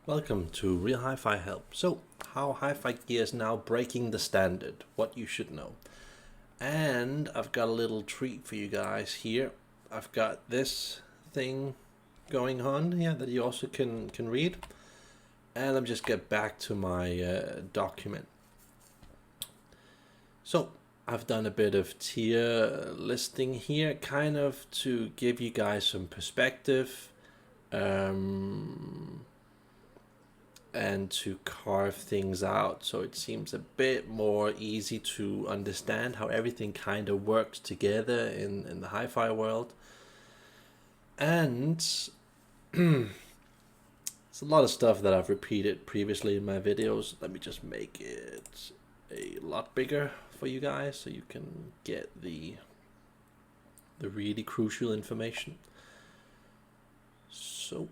Welcome to Real Hi-Fi Help. So, how hi-fi gear is now breaking the standard, what you should know. And I've got a little treat for you guys here. I've got this thing going on here that you also can read. And let me just get back to my document. So, I've done a bit of tier listing here, kind of to give you guys some perspective. And to carve things out so it seems a bit more easy to understand how everything kind of works together in the hi-fi world. And it's a lot of stuff that I've repeated previously in my videos. Let me just make it a lot bigger for you guys so you can get the really crucial information. So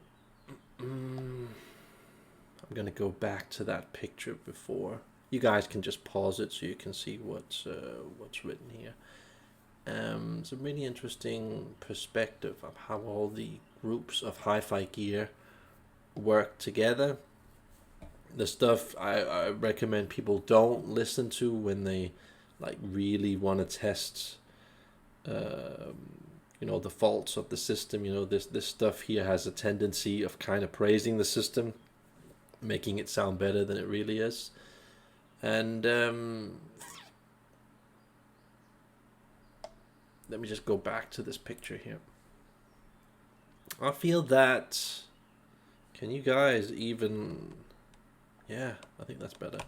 I'm going to go back to that picture before. You guys can just pause it so you can see what's written here. It's a really interesting perspective of how all the groups of hi-fi gear work together. The stuff I recommend people don't listen to when they like really want to test the faults of the system. This stuff here has a tendency of kind of praising the system, making it sound better than it really is. And let me just go back to this picture here. I feel that, can you guys even, yeah, I think that's better.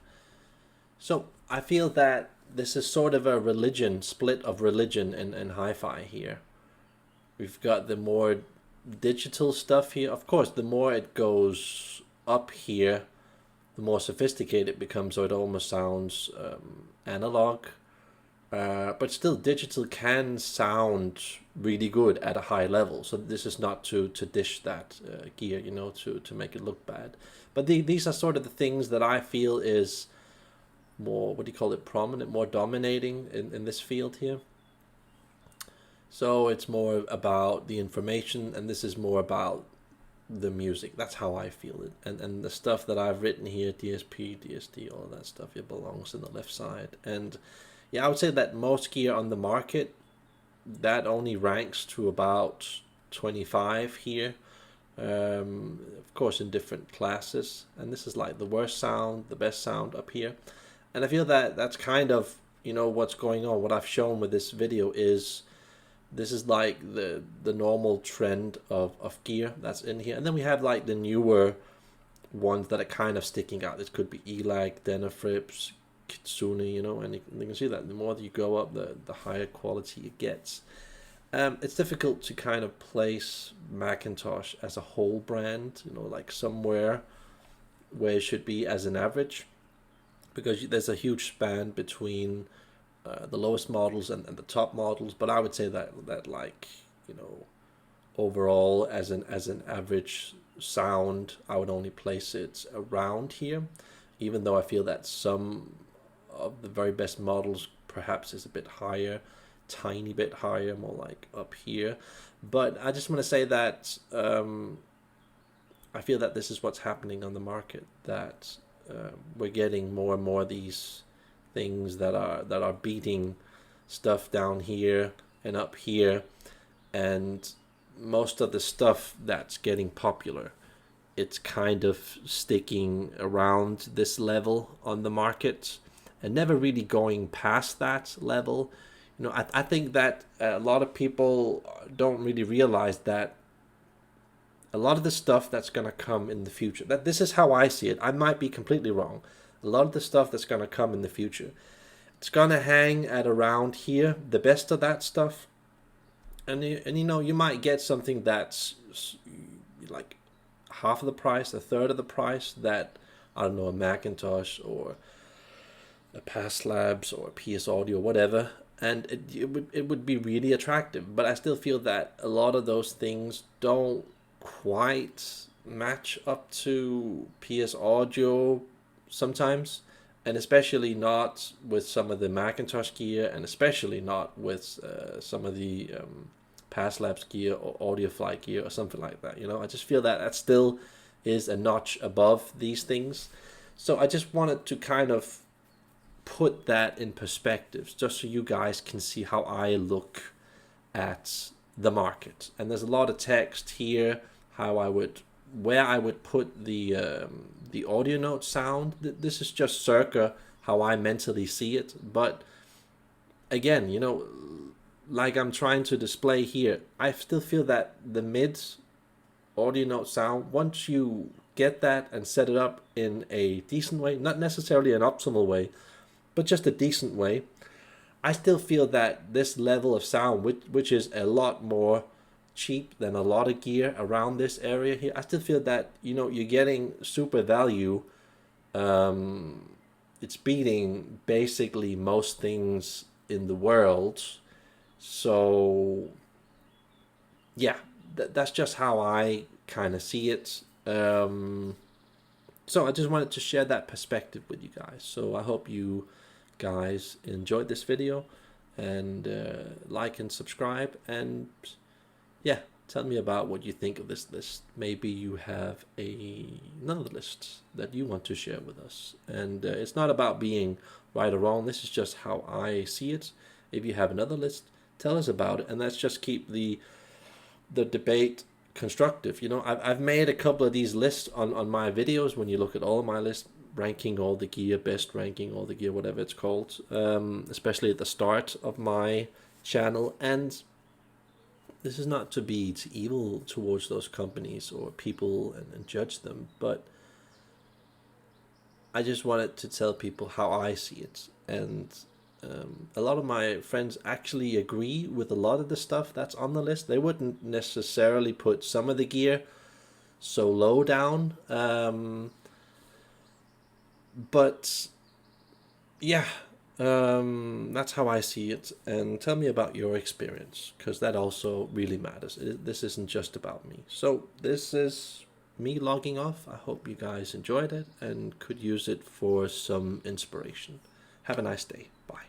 So I feel that this is sort of a split of religion and hi-fi here. We've got the more digital stuff here. Of course, the more it goes up here, the more sophisticated it becomes, so it almost sounds analog. But still, digital can sound really good at a high level. So this is not to dish that gear, to make it look bad. But these are sort of the things that I feel is more, what do you call it, prominent, more dominating in this field here. So it's more about the information, and this is more about the music. That's how I feel it. And the stuff that I've written here, DSP, DSD, all of that stuff, it belongs in the left side. And yeah, I would say that most gear on the market, that only ranks to about 25 here. Of course, in different classes. And this is like the worst sound, the best sound up here. And I feel that that's kind of, what's going on. What I've shown with this video is this is like the normal trend of gear that's in here. And then we have like the newer ones that are kind of sticking out. This could be Elag, Denafrips, Kitsune, and you can see that the more that you go up, the higher quality it gets. It's difficult to kind of place Macintosh as a whole brand, like somewhere where it should be as an average, because there's a huge span between the lowest models and the top models. But I would say that like, overall as an average sound, I would only place it around here, even though I feel that some of the very best models perhaps is a bit higher, tiny bit higher, more like up here. But I just want to say that I feel that this is what's happening on the market, that we're getting more and more of these things that are beating stuff down here and up here. And most of the stuff that's getting popular, it's kind of sticking around this level on the market and never really going past that level. I think that a lot of people don't really realize that a lot of the stuff that's going to come in the future, that this is how I see it, I might be completely wrong, a lot of the stuff that's going to come in the future, it's going to hang at around here, the best of that stuff. And you might get something that's like half of the price, a third of the price, that, I don't know, a Macintosh or a Past Labs or a PS Audio, whatever, and it would be really attractive. But I still feel that a lot of those things don't quite match up to PS Audio sometimes, and especially not with some of the Macintosh gear, and especially not with some of the Past Labs gear or AudioFly gear or something like that. I just feel that that's still is a notch above these things. So I just wanted to kind of put that in perspective, just so you guys can see how I look at the market. And there's a lot of text here, where I would put the audio note sound. This is just circa how I mentally see it. But again, you know, like I'm trying to display here, I still feel that the mid audio note sound, once you get that and set it up in a decent way, not necessarily an optimal way, but just a decent way, I still feel that this level of sound, which is a lot more cheap than a lot of gear around this area here, I still feel that, you know, you're getting super value. It's beating basically most things in the world. So yeah, that's just how I kind of see it. So I just wanted to share that perspective with you guys. So I hope you guys enjoyed this video, and like and subscribe, and yeah, tell me about what you think of this list. Maybe you have another list that you want to share with us, and it's not about being right or wrong. This is just how I see it. If you have another list, tell us about it, and let's just keep the debate constructive. You know, I've made a couple of these lists on my videos. When you look at all of my lists, ranking all the gear, best ranking all the gear, whatever it's called, especially at the start of my channel. And this is not to be evil towards those companies or people and judge them, but I just wanted to tell people how I see it. And a lot of my friends actually agree with a lot of the stuff that's on the list. They wouldn't necessarily put some of the gear so low down. But yeah, that's how I see it. And tell me about your experience, because that also really matters. This isn't just about me. So this is me logging off. I hope you guys enjoyed it and could use it for some inspiration. Have a nice day. Bye.